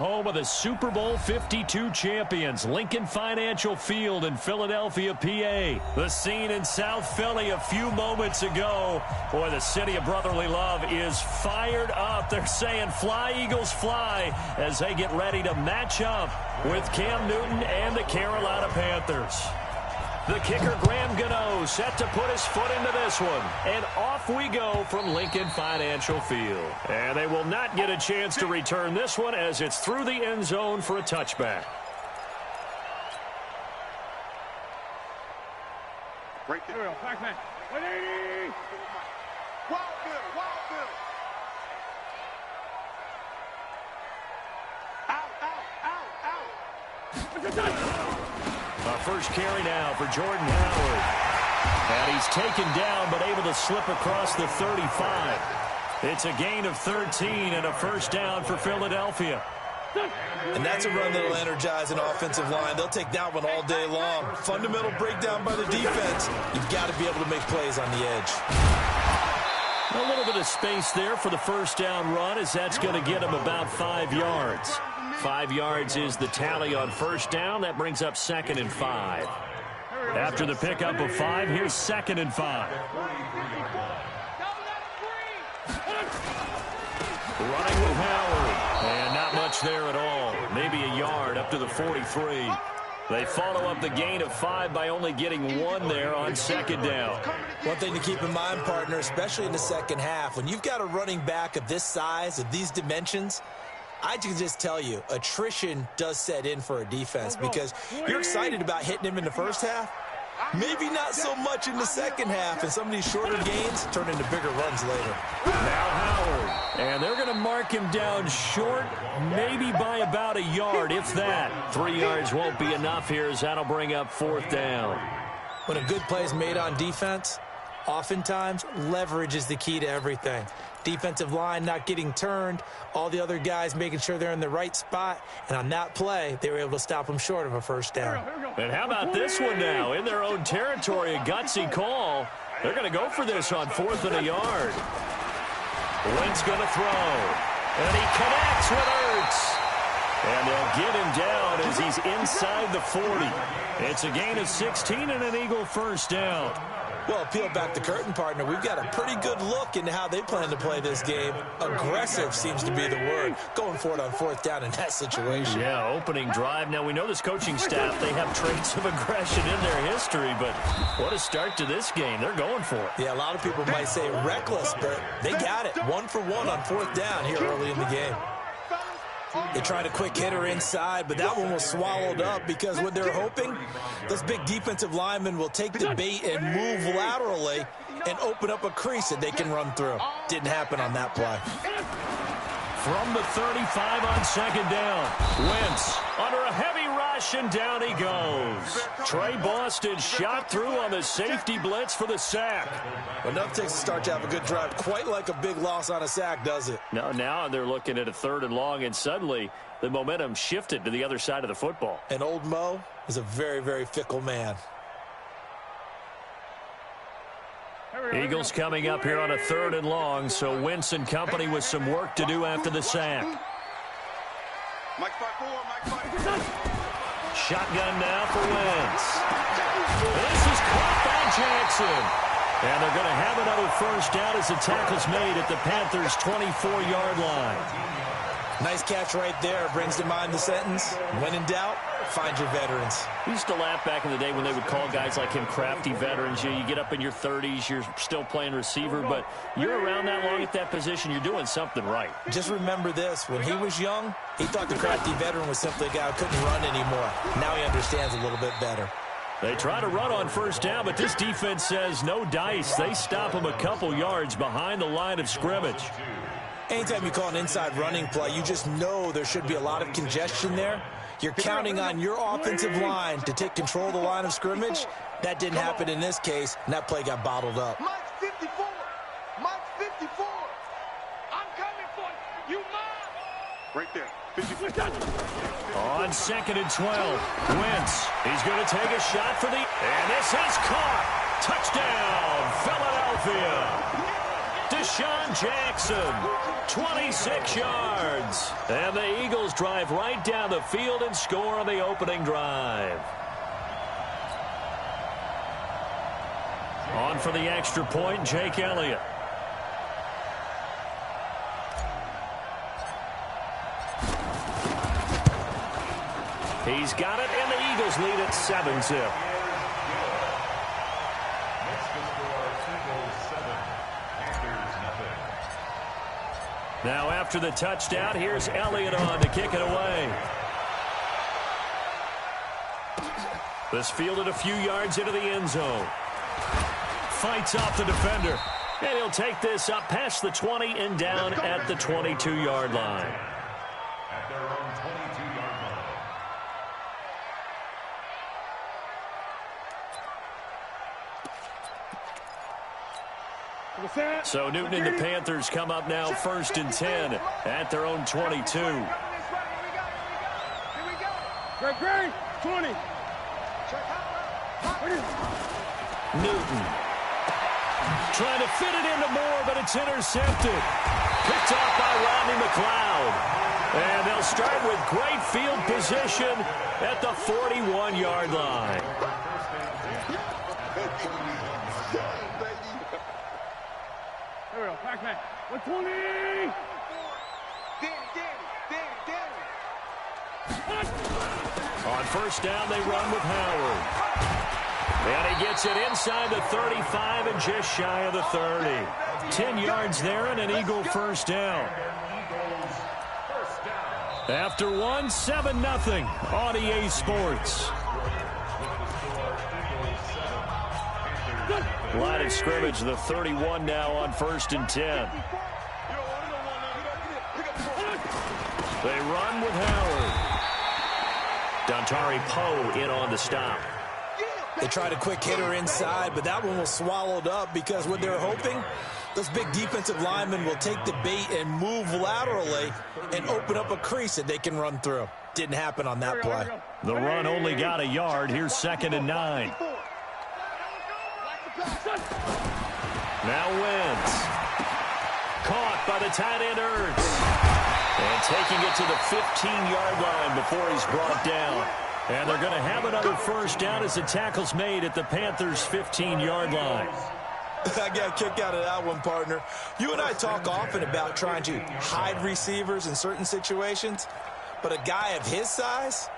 Home of the Super Bowl 52 champions, Lincoln Financial Field in Philadelphia, PA. The scene in South Philly a few moments ago. Boy, the city of brotherly love is fired up. They're saying fly, Eagles, fly, as they get ready to match up with Cam Newton and the Carolina Panthers. The kicker, Graham Gano, set to put his foot into this one. And off we go from Lincoln Financial Field. And they will not get a chance to return this one as it's through the end zone for a touchback. Break it. Back man. 180. Wild good. Wild good. Out, out, out, out. First carry now for Jordan Howard. And he's taken down but able to slip across the 35. It's a gain of 13 and a first down for Philadelphia. And that's a run that will energize an offensive line. They'll take that one all day long. Fundamental breakdown by the defense. You've got to be able to make plays on the edge. A little bit of space there for the first down run, as that's going to get him about 5 yards. 5 yards is the tally on first down. That brings up 2nd and 5. After the pickup of 5, here's 2nd and 5. Running with Howard. And not much there at all. Maybe a yard up to the 43. They follow up the gain of 5 by only getting 1 there on 2nd down. One thing to keep in mind, partner, especially in the second half, when you've got a running back of this size, of these dimensions, I can just tell you, attrition does set in for a defense because you're excited about hitting him in the first half. Maybe not so much in the second half, and some of these shorter gains turn into bigger runs later. Now Howard, and they're going to mark him down short, maybe by about a yard, if that. 3 yards won't be enough here, as that'll bring up 4th down. When a good play is made on defense, oftentimes leverage is the key to everything. Defensive line not getting turned, all the other guys making sure they're in the right spot, and on that play, they were able to stop them short of a first down. And how about this one now? In their own territory, a gutsy call. They're going to go for this on 4th and a yard. Wentz going to throw, and he connects with Ertz. And they'll get him down as he's inside the 40. It's a gain of 16 and an Eagle first down. Well, peel back the curtain, partner. We've got a pretty good look into how they plan to play this game. Aggressive seems to be the word. Going for it on 4th down in that situation. Yeah, opening drive. Now, we know this coaching staff, they have traits of aggression in their history, but what a start to this game. They're going for it. Yeah, a lot of people might say reckless, but they got it. 1 for 1 on 4th down here early in the game. They tried a quick hitter inside, but that one was swallowed up because what they're hoping, those big defensive linemen will take the bait and move laterally and open up a crease that they can run through. Didn't happen on that play. From the 35 on 2nd down, Wentz under a heavy rush, and down he goes. Trey Boston shot through on the safety blitz for the sack. Enough takes to start to have a good drive. Quite like a big loss on a sack, does it? No, now they're looking at a 3rd and long, and suddenly the momentum shifted to the other side of the football. And old Mo is a very, very fickle man. Eagles coming up here on a 3rd and long, so Wentz and company with some work to do after the sack. Shotgun now for Wentz. This is caught by Jackson. And they're going to have another first down as the tackle's made at the Panthers' 24-yard line. Nice catch right there. Brings to mind the sentence, when in doubt, find your veterans. We used to laugh back in the day when they would call guys like him crafty veterans. You get up in your 30s, you're still playing receiver, but you're around that long at that position, you're doing something right. Just remember this. When he was young, he thought the crafty veteran was simply a guy who couldn't run anymore. Now he understands a little bit better. They try to run on first down, but this defense says no dice. They stop him a couple yards behind the line of scrimmage. Anytime you call an inside running play, you just know there should be a lot of congestion there. You're counting on your offensive line to take control of the line of scrimmage. That didn't happen in this case, and that play got bottled up. Mike 54. Mike 54. I'm coming for you. You mine. Right there. 54. On 2nd and 12, Wentz. He's going to take a shot for the... And this is caught. Touchdown, Philadelphia. Deshaun Jackson, 26 yards. And the Eagles drive right down the field and score on the opening drive. On for the extra point, Jake Elliott. He's got it, and the Eagles lead at 7-zip. Now after the touchdown, here's Elliott on to kick it away. This fielded a few yards into the end zone. Fights off the defender. And he'll take this up past the 20 and down at the 22-yard line. At their own 22-yard line. So Newton and the Panthers come up now 1st and 10 at their own 22. Great, 20. Newton trying to fit it into Moore, but it's intercepted. Picked off by Rodney McLeod. And they'll start with great field position at the 41-yard line. There we go. Back. 120. On first down, they run with Howard. And he gets it inside the 35 and just shy of the 30. 10 yards there and an Eagle first down. After 7-0 on EA Sports. Line of scrimmage, the 31 now on 1st and 10. They run with Howard. Dontari Poe in on the stop. They tried a quick hitter inside, but that one was swallowed up because what they're hoping, those big defensive linemen will take the bait and move laterally and open up a crease that they can run through. Didn't happen on that play. The run only got a yard. Here's 2nd and 9. Now Wentz. Caught by the tight end Ertz. And taking it to the 15-yard line before he's brought down. And they're going to have another first down as the tackle's made at the Panthers' 15-yard line. I got a kick out of that one, partner. You and I talk often about trying to hide receivers in certain situations, but a guy of his size,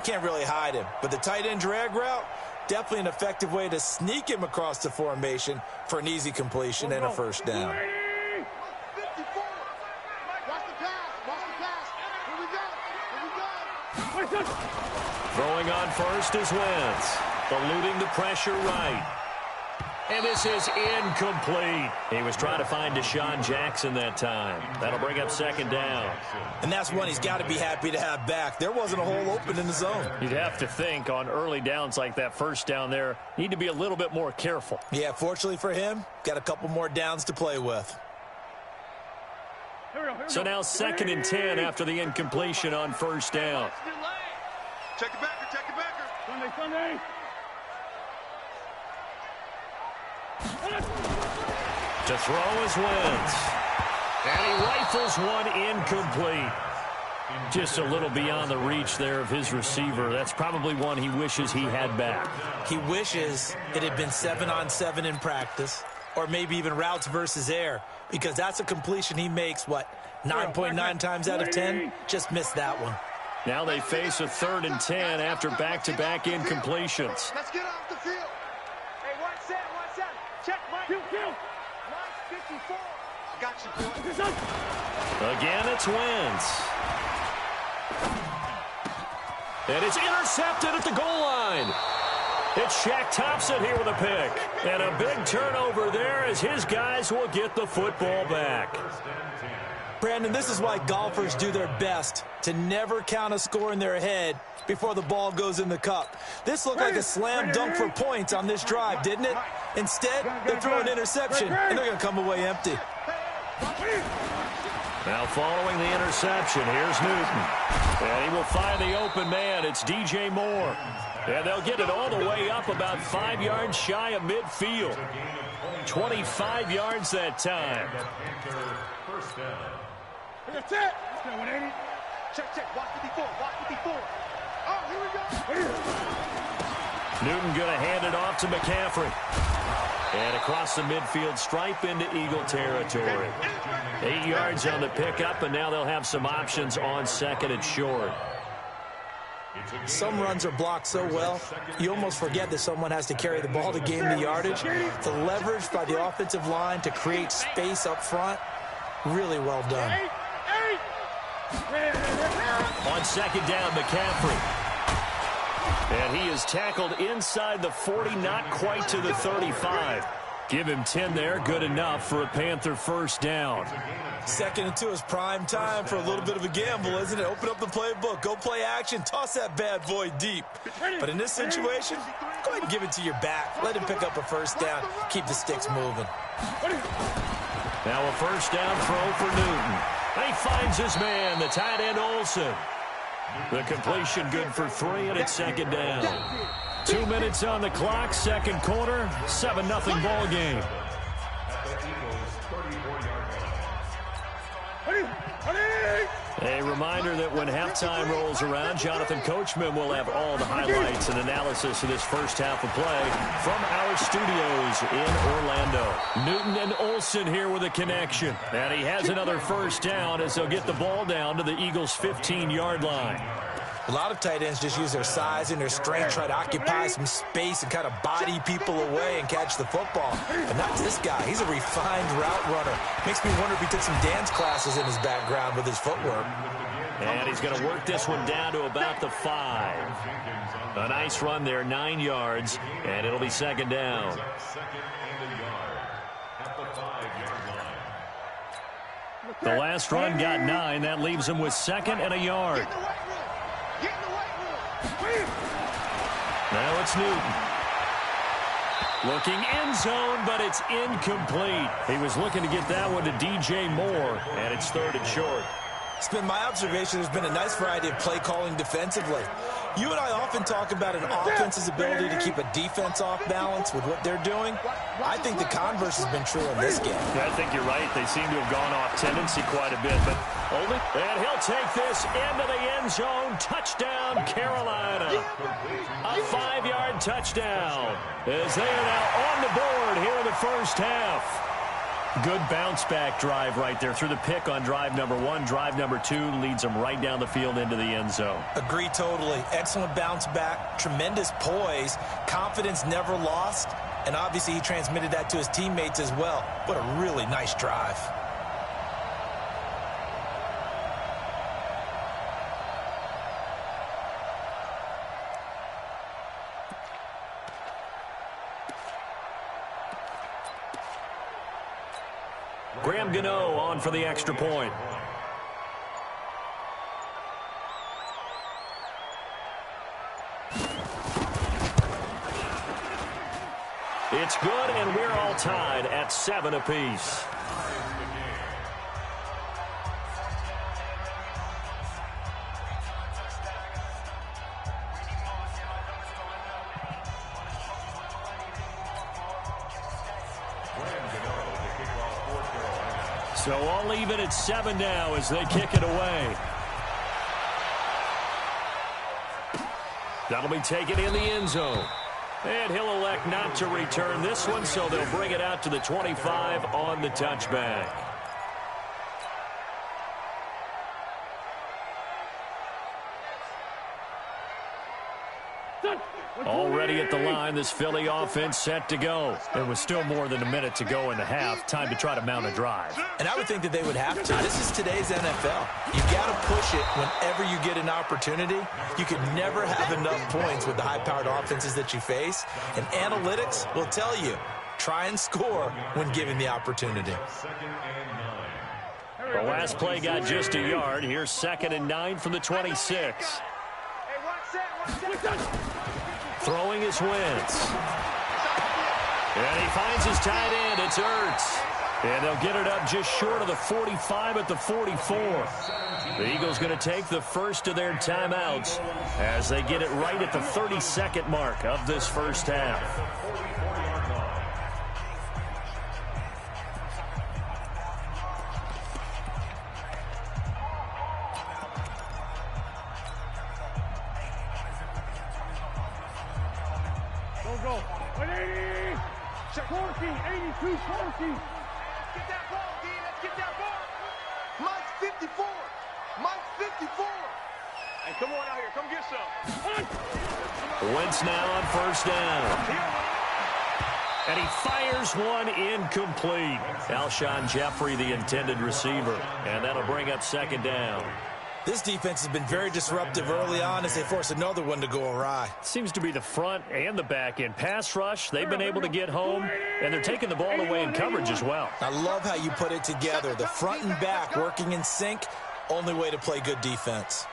can't really hide him. But the tight end drag route, definitely an effective way to sneak him across the formation for an easy completion and a first down. Throwing on first is Wentz. Eluding the pressure right. And this is incomplete. He was trying to find Deshaun Jackson that time. That'll bring up 2nd down. And that's one he's got to be happy to have back. There wasn't a hole open in the zone. You'd have to think on early downs like that first down there, need to be a little bit more careful. Yeah, fortunately for him, got a couple more downs to play with. So now 2nd and 10 after the incompletion on first down. Check it backer. Sunday. To throw is Wentz. And he rifles one incomplete. Just a little beyond the reach there of his receiver. That's probably one he wishes he had back. He wishes it had been 7-on-7 in practice, or maybe even routes versus air, because that's a completion he makes, 9.9 times out of 10? Just missed that one. Now they face a 3rd and 10 after back-to-back incompletions. Let's get off the field. Hey, one set. Check, Mike. Kill. Mike, 54. Got you, boy. Again, it's Wentz. And it's intercepted at the goal line. It's Shaq Thompson here with a pick. And a big turnover there as his guys will get the football back. Brandon, this is why golfers do their best to never count a score in their head before the ball goes in the cup. This looked like a slam dunk for points on this drive, didn't it? Instead, they throw an interception, and they're going to come away empty. Now following the interception, here's Newton. And he will find the open man. It's DJ Moore. And they'll get it all the way up about 5 yards shy of midfield. 25 yards that time. That's it. 180. Check. Watch 54. Watch 54. Oh, here we go. Newton going to hand it off to McCaffrey. And across the midfield stripe into Eagle territory. 8 yards on the pickup, and now they'll have some options on second and short. Some runs are blocked so well, you almost forget that someone has to carry the ball to gain the yardage. The leverage by the offensive line to create space up front, really well done. On second down, McCaffrey. And he is tackled inside the 40, not quite to the 35. Give him 10 there, good enough for a Panther first down. Second and 2 is prime time for a little bit of a gamble, isn't it? Open up the playbook, go play action, toss that bad boy deep. But in this situation, go ahead and give it to your back. Let him pick up a first down, keep the sticks moving. Now a first down throw for Newton. He finds his man, the tight end Olsen. The completion good for 3, and it's second down. 2 minutes on the clock, second quarter, 7-0 ball game. A reminder that when halftime rolls around, Jonathan Coachman will have all the highlights and analysis of this first half of play from our studios in Orlando. Newton and Olsen here with a connection. And he has another first down as they'll get the ball down to the Eagles' 15-yard line. A lot of tight ends just use their size and their strength, try to occupy some space and kind of body people away and catch the football. But not this guy. He's a refined route runner. Makes me wonder if he took some dance classes in his background with his footwork. And he's going to work this one down to about the 5. A nice run there, 9 yards, and it'll be second down. The last run got 9. That leaves him with second and a yard. Now it's Newton. Looking end zone, but it's incomplete. He was looking to get that one to DJ Moore, and it's third and short. It's been my observation there's been a nice variety of play calling defensively. You and I often talk about an offense's ability to keep a defense off balance with what they're doing. I think the converse has been true in this game. Yeah, I think you're right. They seem to have gone off tendency quite a bit, but only. And he'll take this into the end zone. Touchdown, Carolina. A 5-yard touchdown as they are now on the board here in the first half. Good bounce-back drive right there through the pick on drive number 1. Drive number 2 leads them right down the field into the end zone. Agree totally. Excellent bounce back, tremendous poise, confidence never lost, and obviously he transmitted that to his teammates as well. What a really nice drive. Graham Gano on for the extra point. It's good, and we're all tied at 7 apiece. So I'll leave it at 7 now as they kick it away. That'll be taken in the end zone. And he'll elect not to return this one, so they'll bring it out to the 25 on the touchback. Already at the line, this Philly offense set to go. There was still more than a minute to go in the half. Time to try to mount a drive. And I would think that they would have to. This is today's NFL. You've got to push it whenever you get an opportunity. You can never have enough points with the high-powered offenses that you face. And analytics will tell you, try and score when given the opportunity. The last play got just a yard. Here's 2nd and 9 from the 26. Throwing is Wentz. And he finds his tight end. It's Ertz. And they'll get it up just short of the 45 at the 44. The Eagles going to take the first of their timeouts as they get it right at the 32nd mark of this first half. Go. 180. 14, 82, 14. Get that ball, D. Let's get that ball. Mike's 54. Mike's 54. Hey, come on out here. Come get some. Wentz now on first down. And he fires one incomplete. Alshon Jeffrey, the intended receiver. And that'll bring up second down. This defense has been very disruptive early on as they force another one to go awry. Seems to be the front and the back end. Pass rush, they've been able to get home, and they're taking the ball away in coverage as well. I love how you put it together. The front and back working in sync, only way to play good defense.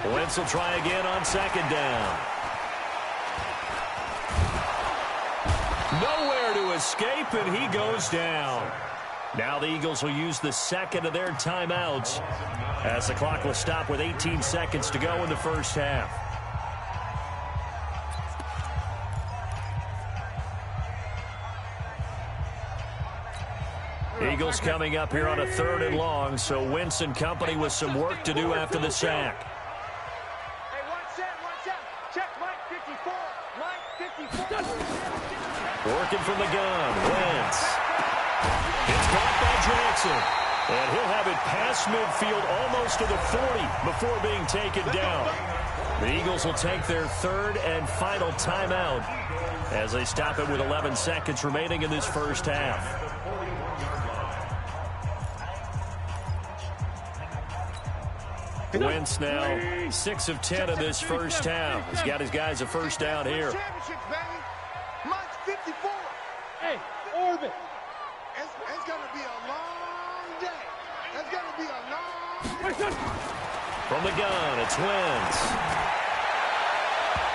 Wentz will try again on second down. Nowhere to escape, and he goes down. Now the Eagles will use the second of their timeouts as the clock will stop with 18 seconds to go in the first half. Eagles coming up here on a 3rd and long, so Wentz and company with some work to do after the sack. Hey, one set. Check Mike 54. Mike 54. Working from the gun, Wentz. It's caught by Jackson. And he'll have it past midfield almost to the 40 before being taken down. The Eagles will take their 3rd and final timeout as they stop it with 11 seconds remaining in this first half. Wentz now 6 of 10 in this first half. He's got his guys a first down here. Mike's 54. Hey, orbit. It's going to be a long day. It's going to be a long... From the gun, it's Wentz.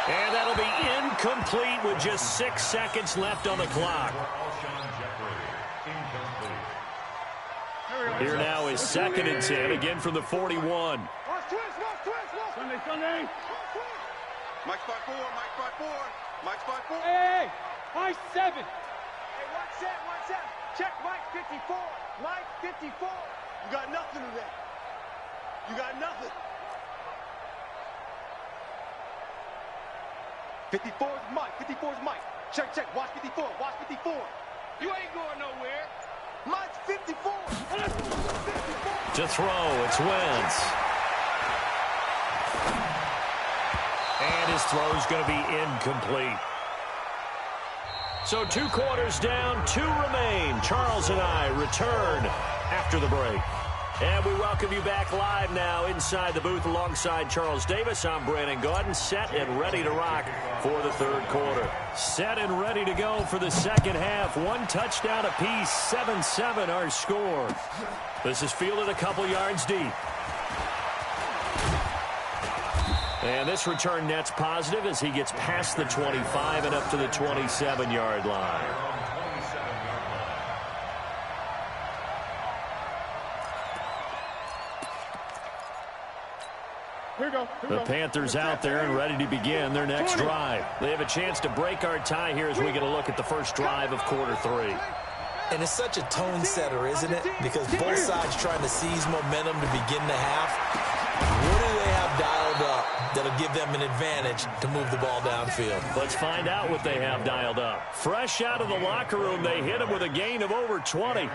And that'll be incomplete with just 6 seconds left on the clock. Here now is 2nd and 10, again from the 41. Sunday. Mike's 5-4. Mike's 5-4. Hey, Mike 7. Hey, one set. Check Mike 54. Mike 54. You got nothing today. You got nothing. 54 is Mike. 54 is Mike. Check. Watch 54. Watch 54. You ain't going nowhere. Mike's 54. 54. To throw, it's Wentz. And his throw's going to be incomplete. So 2 quarters down, 2 remain. Charles and I return after the break. And we welcome you back live now inside the booth alongside Charles Davis. I'm Brandon Gaudin, set and ready to rock for the 3rd quarter. Set and ready to go for the second half. 1 touchdown apiece, 7-7 our score. This is fielded a couple yards deep. And this return net's positive as he gets past the 25 and up to the 27-yard line. Here we go. The Panthers out there and ready to begin their next drive. They have a chance to break our tie here as we get a look at the first drive of quarter 3. And it's such a tone setter, isn't it? Because both sides trying to seize momentum to begin the half. What do they have dialed up that'll give them an advantage to move the ball downfield? Let's find out what they have dialed up. Fresh out of the locker room, they hit him with a gain of over 20.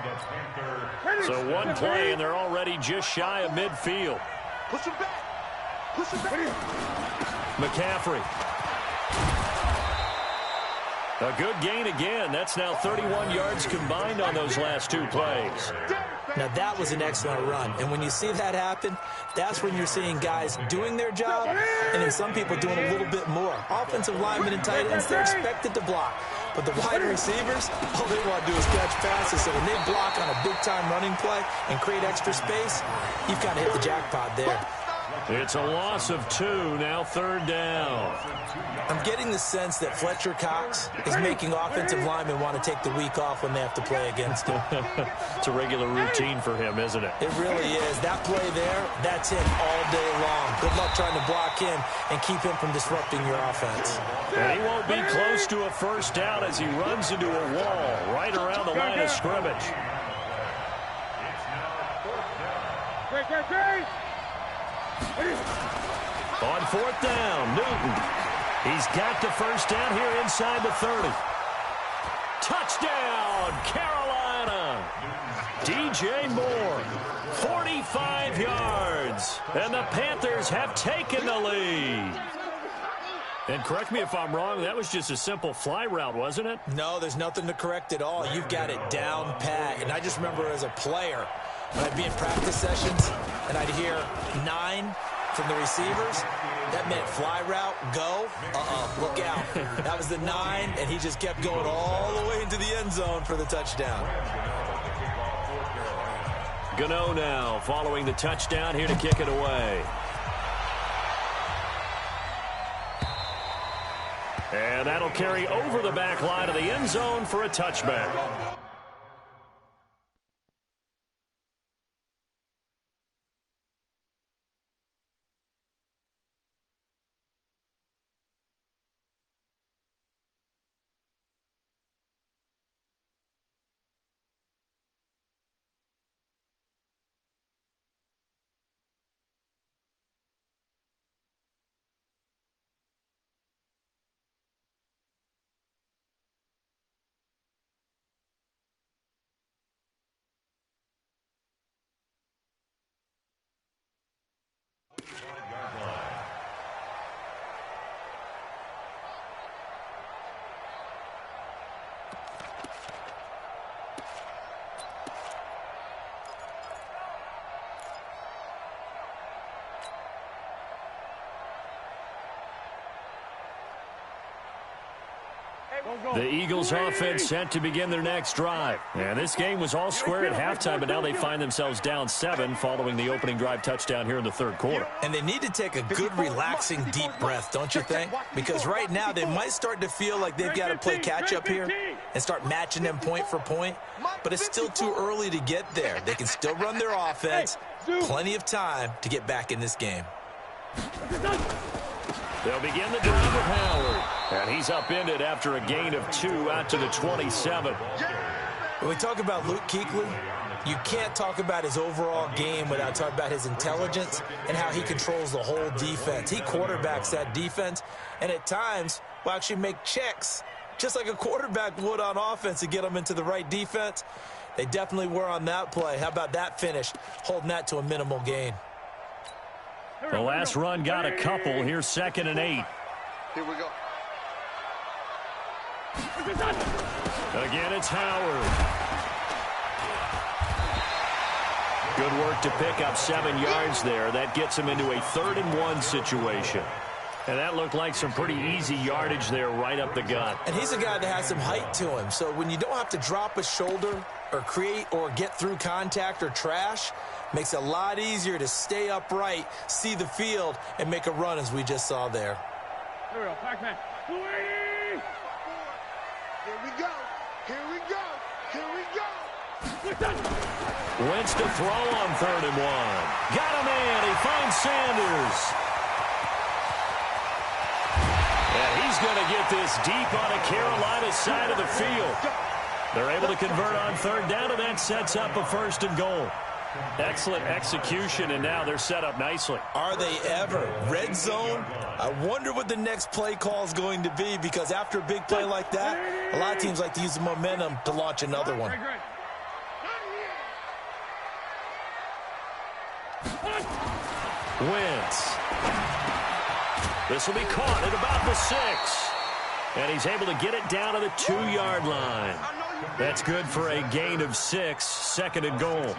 So 1 play, and they're already just shy of midfield. Push him back. McCaffrey. A good gain again. That's now 31 yards combined on those last 2 plays. Now, that was an excellent run. And when you see that happen, that's when you're seeing guys doing their job and then some people doing a little bit more. Offensive linemen and tight ends, they're expected to block. But the wide receivers, all they want to do is catch passes. So when they block on a big-time running play and create extra space, you've kind of hit the jackpot there. It's a loss of 2, now 3rd down. I'm getting the sense that Fletcher Cox is making offensive linemen want to take the week off when they have to play against him. It's a regular routine for him, isn't it? It really is. That play there, that's him all day long. Good luck trying to block him and keep him from disrupting your offense. And he won't be close to a 1st down as he runs into a wall right around the line of scrimmage. On 4th down, Newton. He's got the 1st down here inside the 30. Touchdown, Carolina. DJ Moore, 45 yards. And the Panthers have taken the lead. And correct me if I'm wrong, that was just a simple fly route, wasn't it? No, there's nothing to correct at all. You've got it down pat. And I just remember as a player, when I'd be in practice sessions and I'd hear 9 from the receivers, that meant fly route, go, look out. That was the 9, and he just kept going all the way into the end zone for the touchdown. Gano now following the touchdown here to kick it away. And that'll carry over the back line of the end zone for a touchback. The Eagles offense set to begin their next drive. And this game was all square at halftime, but now they find themselves down 7 following the opening drive touchdown here in the 3rd quarter. And they need to take a good, relaxing, deep breath, don't you think? Because right now they might start to feel like they've got to play catch-up here and start matching them point for point. But it's still too early to get there. They can still run their offense. Plenty of time to get back in this game. They'll begin the drive with Howard. And he's upended after a gain of 2 out to the 27. When we talk about Luke Kuechly, you can't talk about his overall game without talking about his intelligence and how he controls the whole defense. He quarterbacks that defense, and at times will actually make checks, just like a quarterback would on offense to get them into the right defense. They definitely were on that play. How about that finish, holding that to a minimal gain? The last run got a couple. Here's 2nd and 8. Here we go. Again, it's Howard. Good work to pick up 7 yards there. That gets him into a 3rd and 1 situation. And that looked like some pretty easy yardage there right up the gut. And he's a guy that has some height to him. So when you don't have to drop a shoulder or create or get through contact or trash, makes it a lot easier to stay upright, see the field, and make a run as we just saw there. Here we go, Pac-Man. Here we go. Here we go. Here we go. Wentz to throw on 3rd and 1. Got a man. He finds Sanders. And he's going to get this deep on a Carolina side of the field. They're able to convert on 3rd down, and that sets up a 1st and goal. Excellent execution, and now they're set up nicely. Are they ever? Red zone? I wonder what the next play call is going to be, because after a big play like that, a lot of teams like to use the momentum to launch another one. Wentz. This will be caught at about the 6. And he's able to get it down to the 2-yard line. That's good for a gain of 6, 2nd and goal.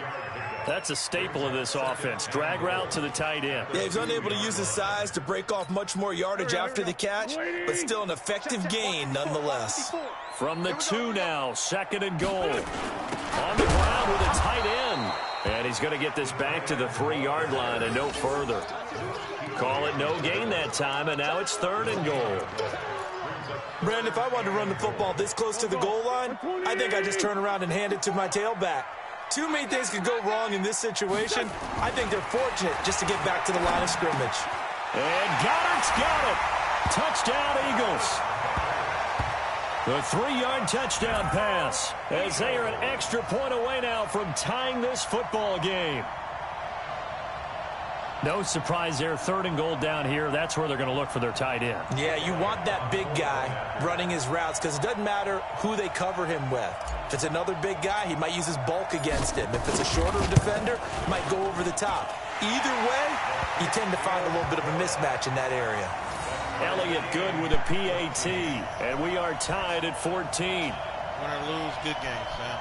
That's a staple of this offense. Drag route to the tight end. Yeah, he's unable to use his size to break off much more yardage after the catch, but still an effective gain nonetheless. From the 2 now, 2nd and goal. On the ground with a tight end. And And he's going to get this back to the 3-yard line and no further. Call it no gain that time, and now it's 3rd and goal. Brandon, if I wanted to run the football this close to the goal line, I think I'd just turn around and hand it to my tailback. Too many things could go wrong in this situation. I think they're fortunate just to get back to the line of scrimmage. And Goddard's got it. Touchdown, Eagles. The 3-yard touchdown pass, as they are an extra point away now from tying this football game. No surprise there, 3rd and goal down here. That's where they're going to look for their tight end. Yeah, you want that big guy running his routes because it doesn't matter who they cover him with. If it's another big guy, he might use his bulk against him. If it's a shorter defender, he might go over the top. Either way, you tend to find a little bit of a mismatch in that area. Elliott good with a PAT, and we are tied at 14. Win or lose, good game, Sam.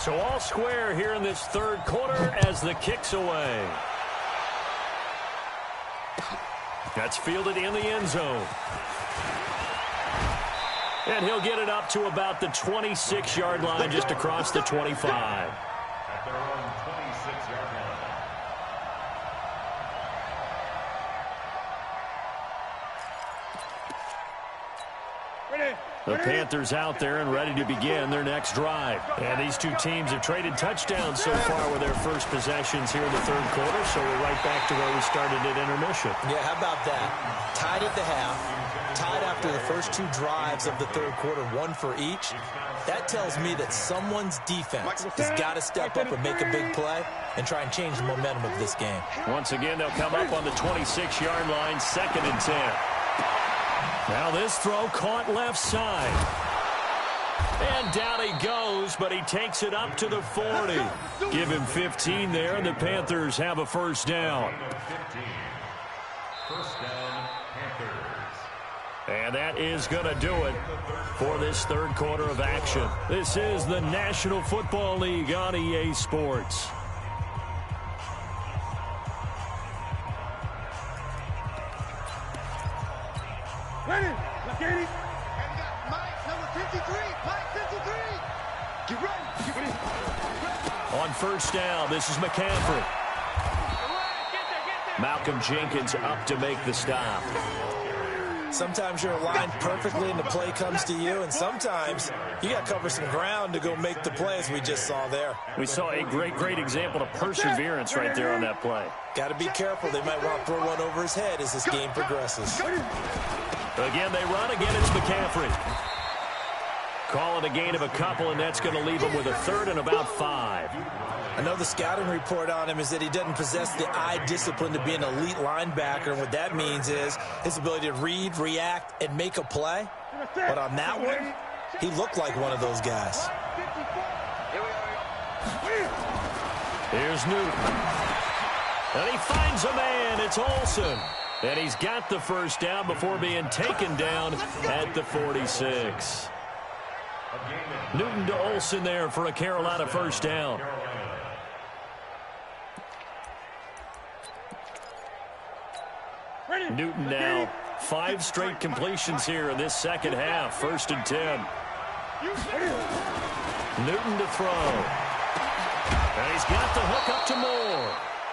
So all square here in this 3rd quarter as the kick's away. That's fielded in the end zone. And he'll get it up to about the 26-yard line, just across the 25. At their own 26-yard line. Ready. The Panthers out there and ready to begin their next drive. And these two teams have traded touchdowns so far with their first possessions here in the 3rd quarter, so we're right back to where we started at intermission. Yeah, how about that? Tied at the half, tied after the first 2 drives of the 3rd quarter, 1 for each. That tells me that someone's defense has got to step up and make a big play and try and change the momentum of this game. Once again, they'll come up on the 26-yard line, 2nd and 10. Now this throw caught left side. And down he goes, but he takes it up to the 40. Give him 15 there, and the Panthers have a first down. 15. First down, Panthers. And that is going to do it for this 3rd quarter of action. This is the National Football League on EA Sports. Ready. Let's get it. And we got Mike, number 53. Mike, 53. Get ready. Get ready. On first down, this is McCaffrey. Malcolm Jenkins up to make the stop. Sometimes you're aligned perfectly and the play comes to you, and sometimes you got to cover some ground to go make the play, as we just saw there. We saw a great example of perseverance right there on that play. Got to be careful. They might want to throw one over his head as this game progresses. Again, they run. Again, it's McCaffrey. Call it a gain of a couple, and that's going to leave him with a 3rd and about 5. I know the scouting report on him is that he doesn't possess the eye discipline to be an elite linebacker, and what that means is his ability to read, react, and make a play. But on that one, he looked like one of those guys. Here's Newton. And he finds a man. It's Olsen. And he's got the first down before being taken down at the 46. Newton to Olsen there for a Carolina first down. Newton now 5 straight completions here in this 2nd half. 1st and 10. Newton to throw. And he's got the hook up to Moore.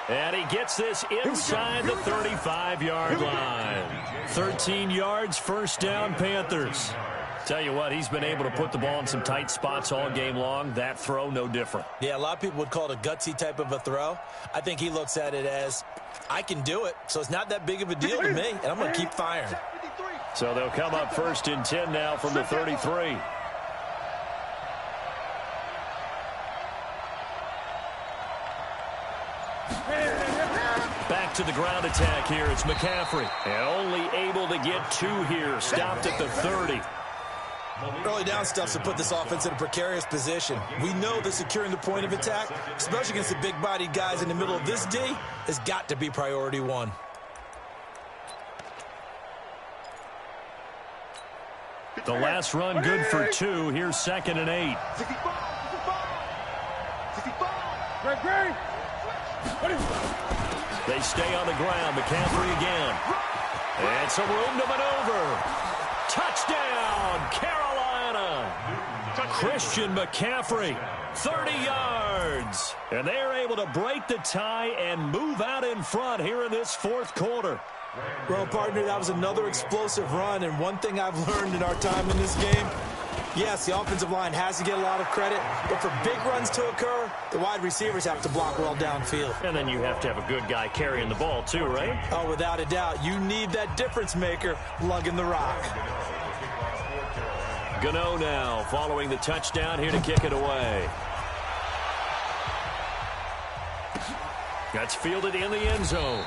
And he gets this inside the 35-yard line. 13 yards, first down, Panthers. Tell you what, he's been able to put the ball in some tight spots all game long. That throw, no different. Yeah, a lot of people would call it a gutsy type of a throw. I think he looks at it as, I can do it, so it's not that big of a deal to me, and I'm going to keep firing. So they'll come up 1st and 10 now from the 33. Back to the ground attack here. It's McCaffrey. And only able to get 2 here. Stopped at the 30. Early down stuff to put this offense in a precarious position. We know that securing the point of attack, especially against the big-bodied guys in the middle of this D, has got to be priority 1. The last run good for 2. Here's 2nd and 8. 65. 65. Great. They stay on the ground. McCaffrey again. With some room to maneuver. Touchdown, Carolina. Christian McCaffrey, 30 yards. And they're able to break the tie and move out in front here in this fourth quarter. Well, partner, that was another explosive run, and one thing I've learned in our time in this game, yes, the offensive line has to get a lot of credit, but for big runs to occur, the wide receivers have to block well downfield. And then you have to have a good guy carrying the ball too, right? Oh, without a doubt. You need that difference maker lugging the rock. Gano now following the touchdown here to kick it away. That's fielded in the end zone.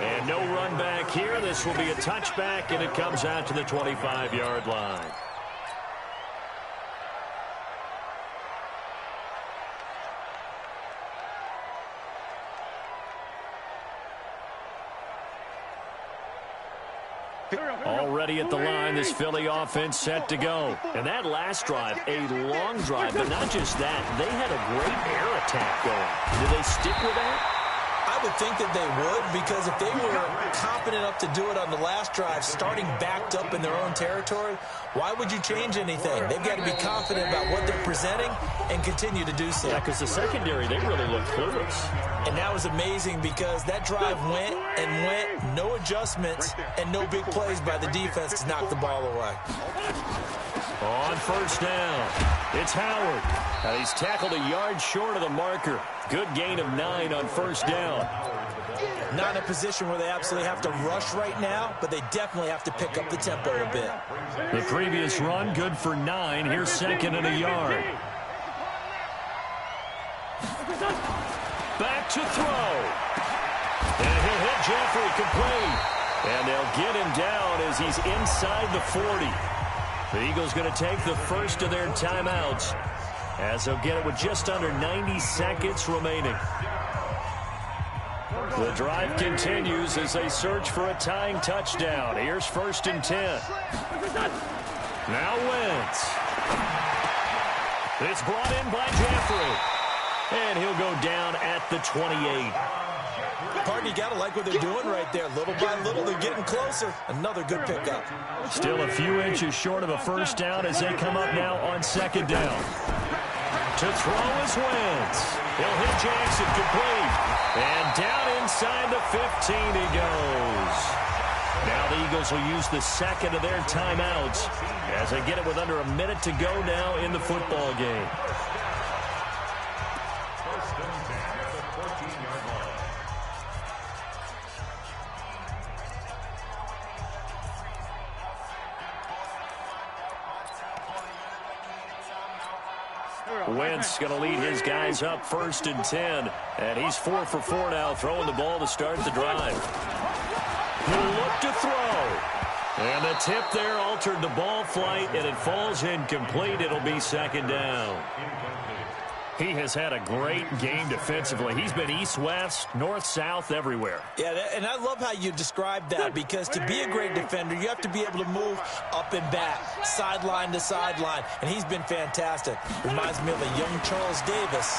And no run back here. This will be a touchback, and it comes out to the 25-yard line. Already at the line, this Philly offense set to go. And that last drive, a long drive, but not just that. They had a great air attack going. Did they stick with that? I would think that they would, because if they were confident enough to do it on the last drive, starting backed up in their own territory, why would you change anything? They've got to be confident about what they're presenting and continue to do so. Yeah, because the secondary, they really looked clueless. And that was amazing because that drive went and went, no adjustments, and no big plays by the defense to knock the ball away. On first down, it's Howard. And he's tackled a yard short of the marker. Good gain of 9 on first down. Not in a position where they absolutely have to rush right now, but they definitely have to pick up the tempo a bit. The previous run, good for 9. Here's second and a yard. Back to throw. And he'll hit Jeffrey complete. And they'll get him down as he's inside the 40. The Eagles going to take the first of their timeouts as they'll get it with just under 90 seconds remaining. The drive continues as they search for a tying touchdown. Here's first and 10. Now Wentz. It's brought in by Jeffrey. And he'll go down at the 28. Partner, you got to like what they're doing right there. Little by little, they're getting closer. Another good pickup. Still a few inches short of a first down as they come up now on second down. To throw is Wentz. He'll hit Jackson complete. And down inside the 15 he goes. Now the Eagles will use the second of their timeouts as they get it with under a minute to go now in the football game. Wentz going to lead his guys up first and 10. And he's 4 for 4 now, throwing the ball to start the drive. He'll look to throw. And the tip there altered the ball flight, and it falls incomplete. It'll be second down. He has had a great game defensively. He's been east-west, north-south, everywhere. Yeah, and I love how you described that, because to be a great defender, you have to be able to move up and back, sideline to sideline, and he's been fantastic. Reminds me of a young Charles Davis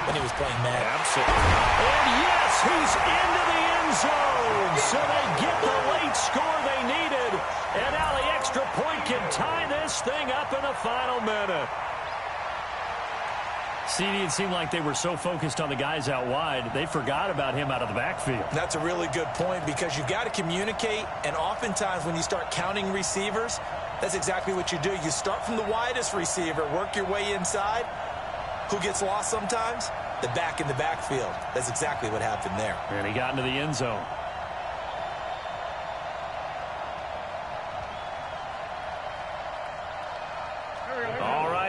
when he was playing Madden. Absolutely. And yes, he's into the end zone, so they get the late score they needed, and now the extra point can tie this thing up in the final minute. CD, it seemed like they were so focused on the guys out wide, they forgot about him out of the backfield. That's a really good point, because you've got to communicate, and oftentimes when you start counting receivers, that's exactly what you do. You start from the widest receiver, work your way inside. Who gets lost sometimes? The back in the backfield. That's exactly what happened there. And he got into the end zone.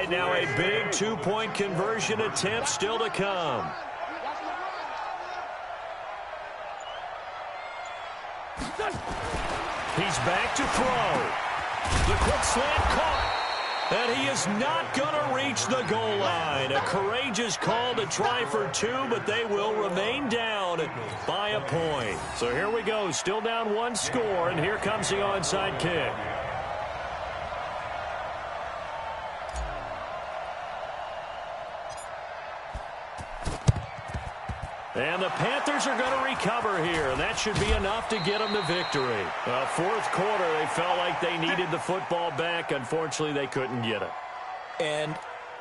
Now a big 2-point conversion attempt still to come. He's back to throw. The quick slant caught. And he is not going to reach the goal line. A courageous call to try for 2, but they will remain down by a point. So here we go. Still down 1 score, and here comes the onside kick. And the Panthers are going to recover here, and that should be enough to get them the victory. Fourth quarter, they felt like they needed the football back. Unfortunately, they couldn't get it. And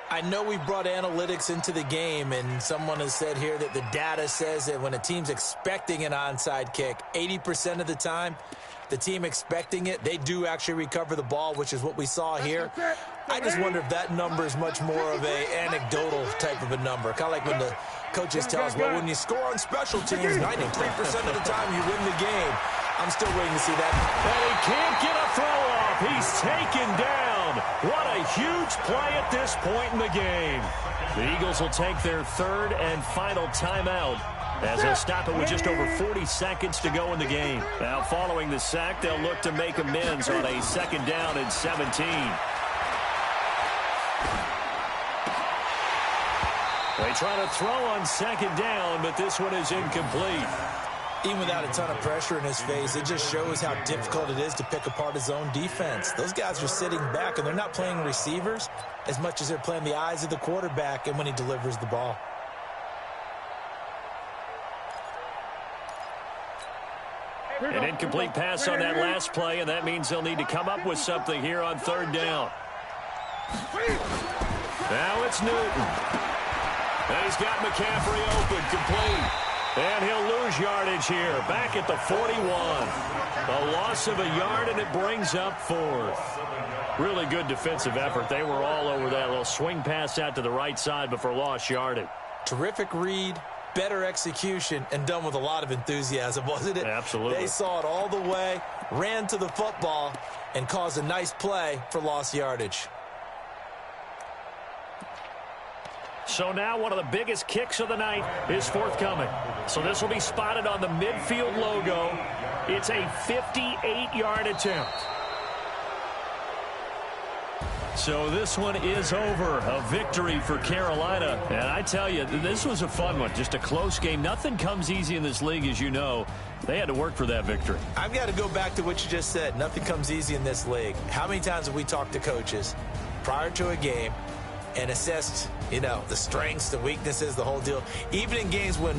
I know we brought analytics into the game, and someone has said here that the data says that when a team's expecting an onside kick, 80% of the time, the team expecting it, they do actually recover the ball, which is what we saw here. I just wonder if that number is much more of a anecdotal type of a number. Kind of like when the coaches tell us, well, when you score on special teams, 93% of the time you win the game. I'm still waiting to see that. And he can't get a throw off. He's taken down. What a huge play at this point in the game. The Eagles will take their third and final timeout as they'll stop it with just over 40 seconds to go in the game. Now, following the sack, they'll look to make amends on a second down and 17. They try to throw on second down, but this one is incomplete. Even without a ton of pressure in his face, it just shows how difficult it is to pick apart his own defense. Those guys are sitting back, and they're not playing receivers as much as they're playing the eyes of the quarterback and when he delivers the ball. An incomplete pass on that last play, and that means they'll need to come up with something here on third down. Now it's Newton. And he's got McCaffrey open, complete. And he'll lose yardage here, back at the 41. A loss of a yard, and it brings up fourth. Really good defensive effort. They were all over that little swing pass out to the right side before lost yardage. Terrific read, better execution, and done with a lot of enthusiasm, wasn't it? Absolutely. They saw it all the way, ran to the football, and caused a nice play for lost yardage. So now one of the biggest kicks of the night is forthcoming. So this will be spotted on the midfield logo. It's a 58-yard attempt. So this one is over. A victory for Carolina. And I tell you, this was a fun one. Just a close game. Nothing comes easy in this league, as you know. They had to work for that victory. I've got to go back to what you just said. Nothing comes easy in this league. How many times have we talked to coaches prior to a game and assessed, the strengths, the weaknesses, the whole deal, even in games when